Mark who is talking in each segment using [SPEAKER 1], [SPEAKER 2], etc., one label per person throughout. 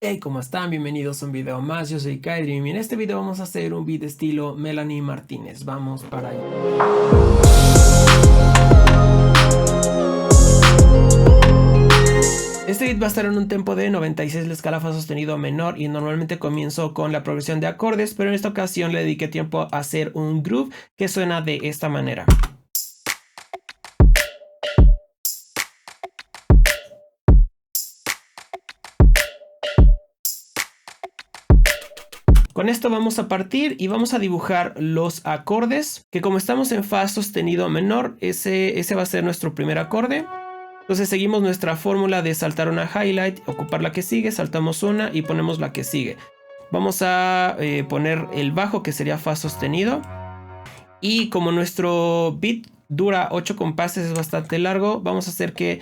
[SPEAKER 1] Hey, ¿cómo están? Bienvenidos a un video más, yo soy Kaidrim y en este video vamos a hacer un beat estilo Melanie Martínez. Vamos para allá. Este beat va a estar en un tempo de 96 la escala fa sostenido menor y normalmente comienzo con la progresión de acordes, pero en esta ocasión le dediqué tiempo a hacer un groove que suena de esta manera. Con esto vamos a partir y vamos a dibujar los acordes, que como estamos en fa sostenido menor, ese va a ser nuestro primer acorde. Entonces seguimos nuestra fórmula de saltar una highlight, ocupar la que sigue, saltamos una y ponemos la que sigue. Vamos a poner el bajo, que sería fa sostenido. Y como nuestro beat dura 8 compases, es bastante largo, vamos a hacer que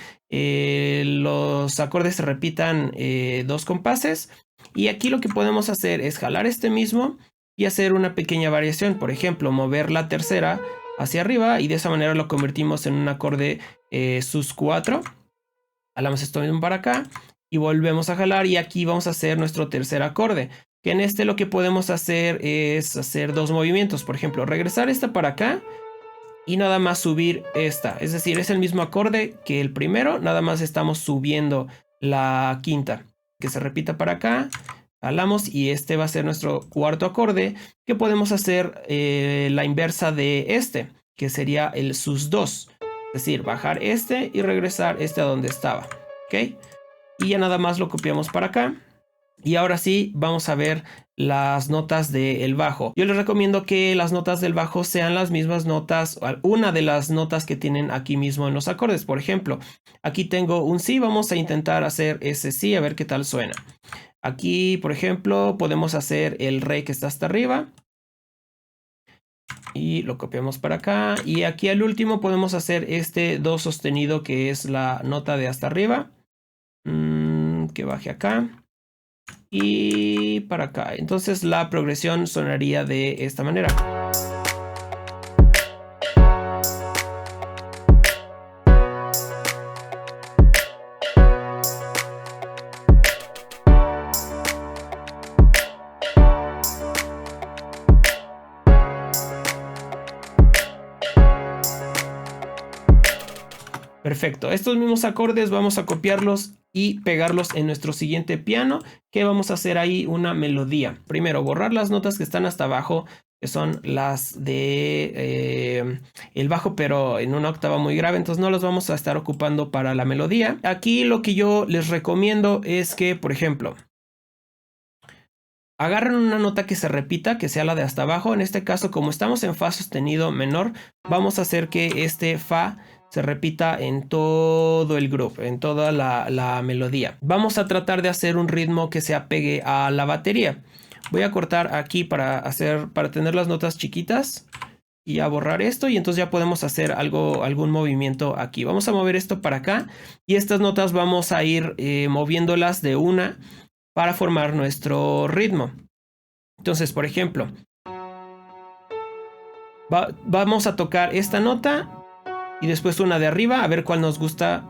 [SPEAKER 1] los acordes se repitan 2 compases. Y aquí lo que podemos hacer es jalar este mismo y hacer una pequeña variación. Por ejemplo, mover la tercera hacia arriba y de esa manera lo convertimos en un acorde sus4. Jalamos esto mismo para acá y volvemos a jalar y aquí vamos a hacer nuestro tercer acorde. Que en este lo que podemos hacer es hacer 2 movimientos. Por ejemplo, regresar esta para acá y nada más subir esta. Es decir, es el mismo acorde que el primero, nada más estamos subiendo la quinta. Que se repita para acá, jalamos y este va a ser nuestro cuarto acorde, que podemos hacer la inversa de este, que sería el sus2. Es decir, bajar este y regresar este a donde estaba. ¿Ok? Y ya nada más lo copiamos para acá. Y ahora sí, vamos a ver las notas del bajo. Yo les recomiendo que las notas del bajo sean las mismas notas, una de las notas que tienen aquí mismo en los acordes. Por ejemplo, aquí tengo un si, vamos a intentar hacer ese si, a ver qué tal suena. Aquí, por ejemplo, podemos hacer el re que está hasta arriba. Y lo copiamos para acá. Y aquí al último podemos hacer este do sostenido, que es la nota de hasta arriba. Que baje acá. Y para acá. Entonces la progresión sonaría de esta manera. Perfecto, estos mismos acordes vamos a copiarlos y pegarlos en nuestro siguiente piano, que vamos a hacer ahí una melodía. Primero, borrar las notas que están hasta abajo, que son las de el bajo, pero en una octava muy grave, entonces no las vamos a estar ocupando para la melodía. Aquí lo que yo les recomiendo es que, por ejemplo, agarren una nota que se repita, que sea la de hasta abajo. En este caso, como estamos en fa sostenido menor, vamos a hacer que este fa se repita en todo el groove, en toda la melodía. Vamos a tratar de hacer un ritmo que se apegue a la batería. Voy a cortar aquí para tener las notas chiquitas y a borrar esto, y entonces ya podemos hacer algún movimiento aquí. Vamos a mover esto para acá y estas notas vamos a ir moviéndolas de una para formar nuestro ritmo. Entonces, por ejemplo, vamos a tocar esta nota y después una de arriba, a ver cuál nos gusta.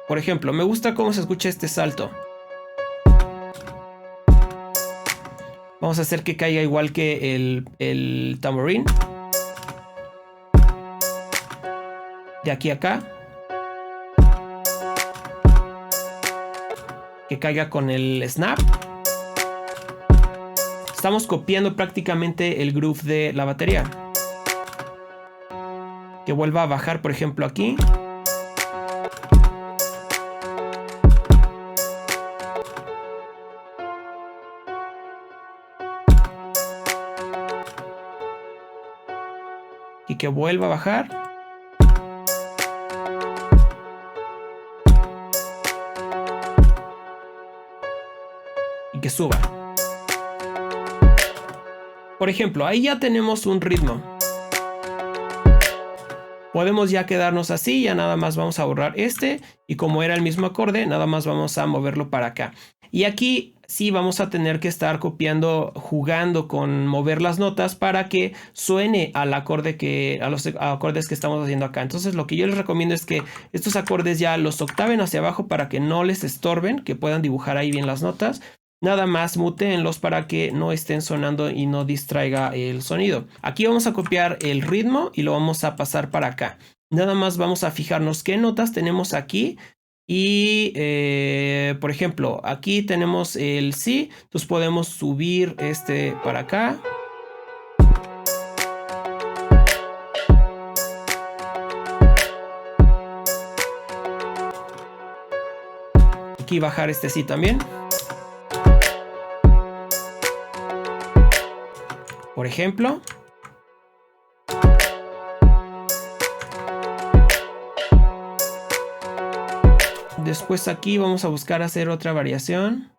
[SPEAKER 1] Por ejemplo, me gusta cómo se escucha este salto. Vamos a hacer que caiga igual que el tamborín. De aquí a acá. Que caiga con el snap. Estamos copiando prácticamente el groove de la batería. Que vuelva a bajar, por ejemplo, aquí. Y que vuelva a bajar. Y que suba. Por ejemplo, ahí ya tenemos un ritmo. Podemos ya quedarnos así, ya nada más vamos a borrar este y como era el mismo acorde, nada más vamos a moverlo para acá. Y aquí sí vamos a tener que estar copiando, jugando con mover las notas para que suene al acorde a los acordes que estamos haciendo acá. Entonces lo que yo les recomiendo es que estos acordes ya los octaven hacia abajo para que no les estorben, que puedan dibujar ahí bien las notas. Nada más mutéenlos para que no estén sonando y no distraiga el sonido. Aquí vamos a copiar el ritmo y lo vamos a pasar para acá. Nada más vamos a fijarnos qué notas tenemos aquí. Y por ejemplo, aquí tenemos el Si, entonces podemos subir este para acá. Aquí bajar este Si también. Por ejemplo. Después aquí vamos a buscar hacer otra variación.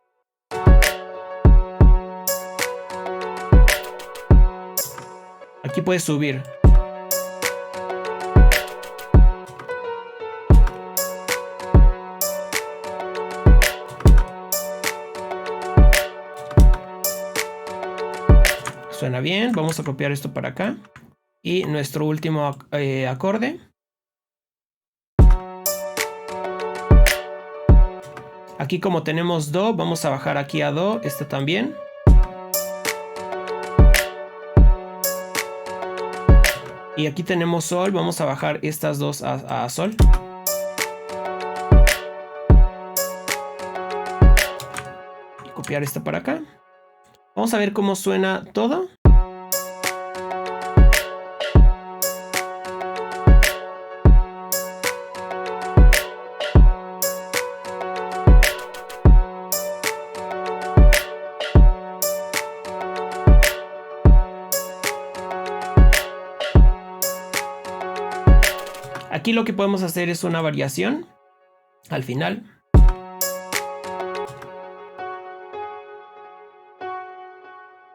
[SPEAKER 1] Aquí puedes subir. Suena bien. Vamos a copiar esto para acá. Y nuestro último acorde. Aquí como tenemos Do, vamos a bajar aquí a Do, este también. Y aquí tenemos Sol, vamos a bajar estas dos a Sol. Y copiar esta para acá. Vamos a ver cómo suena todo. Aquí lo que podemos hacer es una variación al final.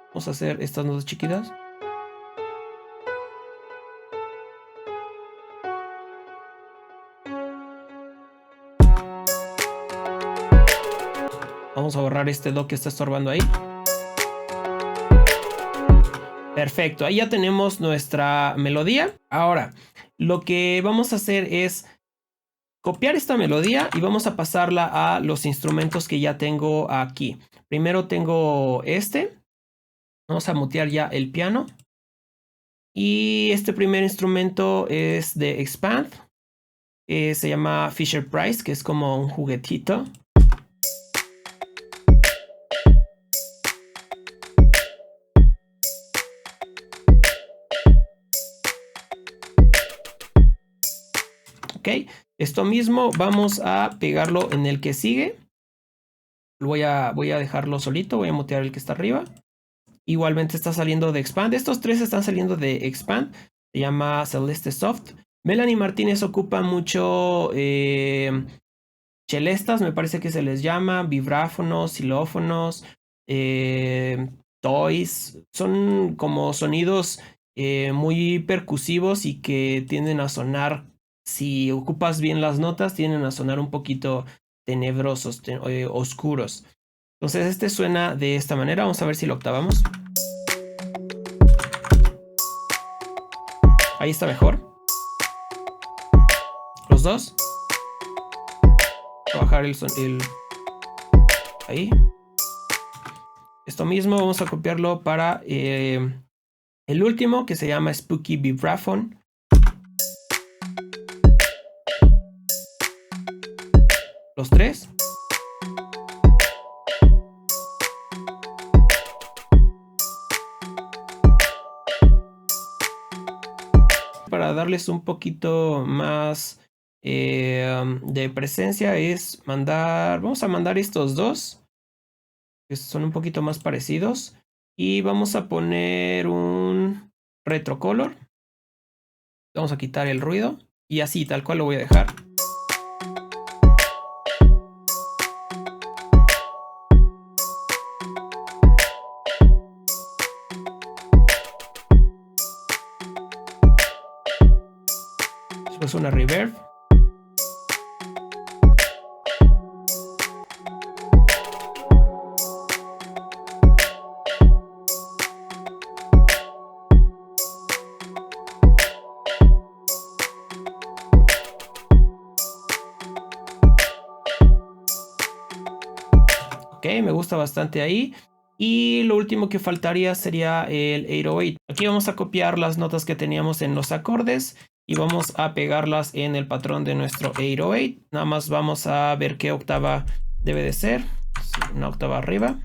[SPEAKER 1] Vamos a hacer estas notas chiquitas. Vamos a borrar este Do que está estorbando ahí. Perfecto, ahí ya tenemos nuestra melodía. Ahora, lo que vamos a hacer es copiar esta melodía y vamos a pasarla a los instrumentos que ya tengo aquí. Primero tengo este. Vamos a mutear ya el piano. Y este primer instrumento es de Expand. Se llama Fisher Price, que es como un juguetito. Ok, esto mismo vamos a pegarlo en el que sigue. Voy a dejarlo solito, voy a mutear el que está arriba. Igualmente está saliendo de Expand. Estos tres están saliendo de Expand. Se llama Celeste Soft. Melanie Martínez ocupa mucho celestas, me parece que se les llama, vibráfonos, xilófonos, toys. Son como sonidos muy percusivos y que tienden a sonar, si ocupas bien las notas, tienden a sonar un poquito tenebrosos, oscuros. Entonces este suena de esta manera. Vamos a ver si lo octavamos. Ahí está mejor. Los dos. Voy a bajar el ahí. Esto mismo vamos a copiarlo para el último, que se llama Spooky Vibraphone. Los tres. Para darles un poquito más de presencia es vamos a mandar estos dos, que son un poquito más parecidos, y vamos a poner un retrocolor. Vamos a quitar el ruido y así tal cual lo voy a dejar. Después una reverb. Ok, me gusta bastante ahí. Y lo último que faltaría sería el 808. Aquí vamos a copiar las notas que teníamos en los acordes y vamos a pegarlas en el patrón de nuestro 808. Nada más vamos a ver qué octava debe de ser. Sí, una octava arriba.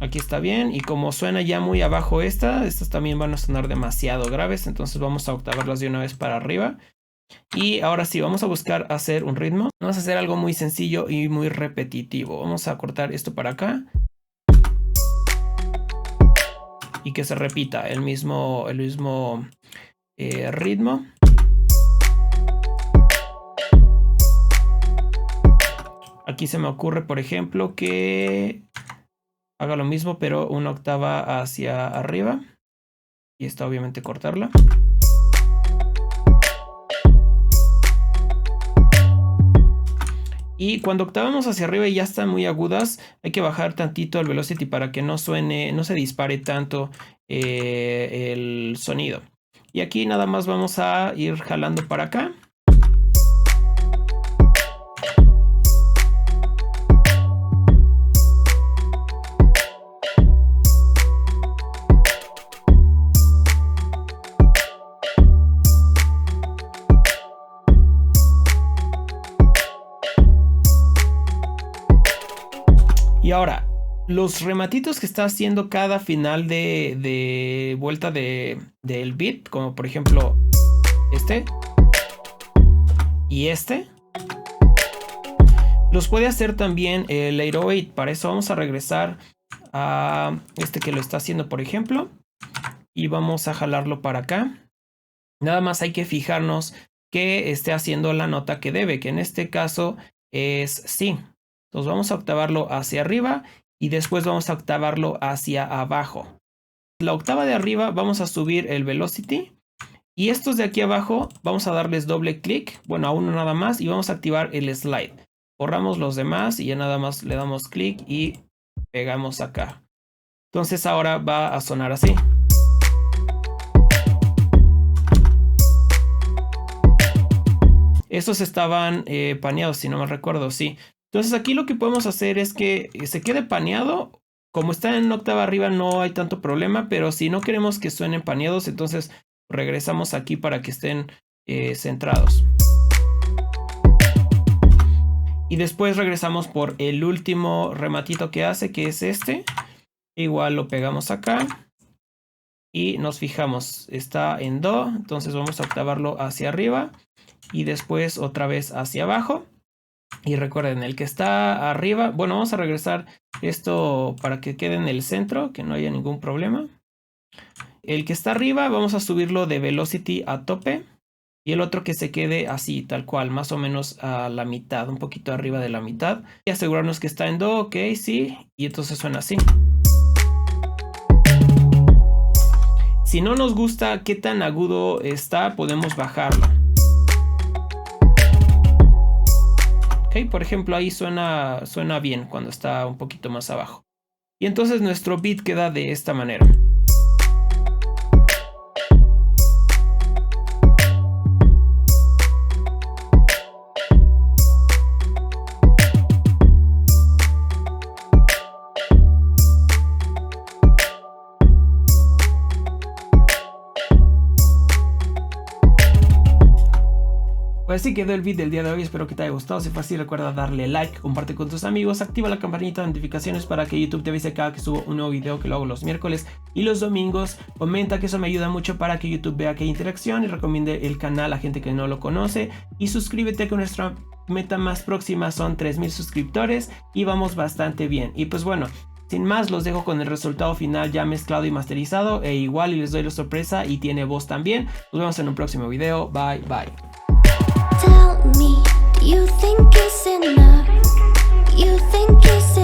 [SPEAKER 1] Aquí está bien. Y como suena ya muy abajo estas también van a sonar demasiado graves. Entonces vamos a octavarlas de una vez para arriba. Y ahora sí, vamos a buscar hacer un ritmo. Vamos a hacer algo muy sencillo y muy repetitivo. Vamos a cortar esto para acá. Y que se repita el mismo ritmo. Aquí se me ocurre, por ejemplo, que haga lo mismo, pero una octava hacia arriba. Y esta obviamente cortarla. Y cuando octavamos hacia arriba y ya están muy agudas, hay que bajar tantito el velocity para que no suene, no se dispare tanto el sonido. Y aquí nada más vamos a ir jalando para acá. Y ahora, los rematitos que está haciendo cada final de vuelta del beat, como por ejemplo este y este, los puede hacer también el 808. Para eso vamos a regresar a este que lo está haciendo, por ejemplo, y vamos a jalarlo para acá. Nada más hay que fijarnos que esté haciendo la nota que debe, que en este caso es Si. Entonces vamos a octavarlo hacia arriba y después vamos a octavarlo hacia abajo. La octava de arriba vamos a subir el velocity y estos de aquí abajo vamos a darles doble clic, bueno, a uno nada más, y vamos a activar el slide. Borramos los demás y ya nada más le damos clic y pegamos acá. Entonces ahora va a sonar así. Estos estaban paneados, si no me recuerdo, sí. Entonces aquí lo que podemos hacer es que se quede paneado. Como está en octava arriba no hay tanto problema, pero si no queremos que suenen paneados, entonces regresamos aquí para que estén centrados. Y después regresamos por el último rematito que hace, que es este. Igual lo pegamos acá. Y nos fijamos, está en Do, entonces vamos a octavarlo hacia arriba. Y después otra vez hacia abajo. Y recuerden, el que está arriba, bueno, vamos a regresar esto para que quede en el centro, que no haya ningún problema. El que está arriba vamos a subirlo de velocity a tope. Y el otro que se quede así, tal cual, más o menos a la mitad, un poquito arriba de la mitad. Y asegurarnos que está en Do, ok, sí. Y entonces suena así. Si no nos gusta qué tan agudo está, podemos bajarlo. Okay, por ejemplo, ahí suena bien cuando está un poquito más abajo. Y entonces nuestro beat queda de esta manera. Pues así quedó el video del día de hoy, espero que te haya gustado. Si fue así, recuerda darle like, comparte con tus amigos, activa la campanita de notificaciones para que YouTube te avise cada que subo un nuevo video, que lo hago los miércoles y los domingos. Comenta, que eso me ayuda mucho para que YouTube vea que hay interacción y recomiende el canal a gente que no lo conoce. Y suscríbete, que nuestra meta más próxima son 3000 suscriptores y vamos bastante bien. Y pues bueno, sin más, los dejo con el resultado final ya mezclado y masterizado, e igual y les doy la sorpresa y tiene voz también. Nos vemos en un próximo video, bye bye.
[SPEAKER 2] Tell me, do you think it's enough? You think it's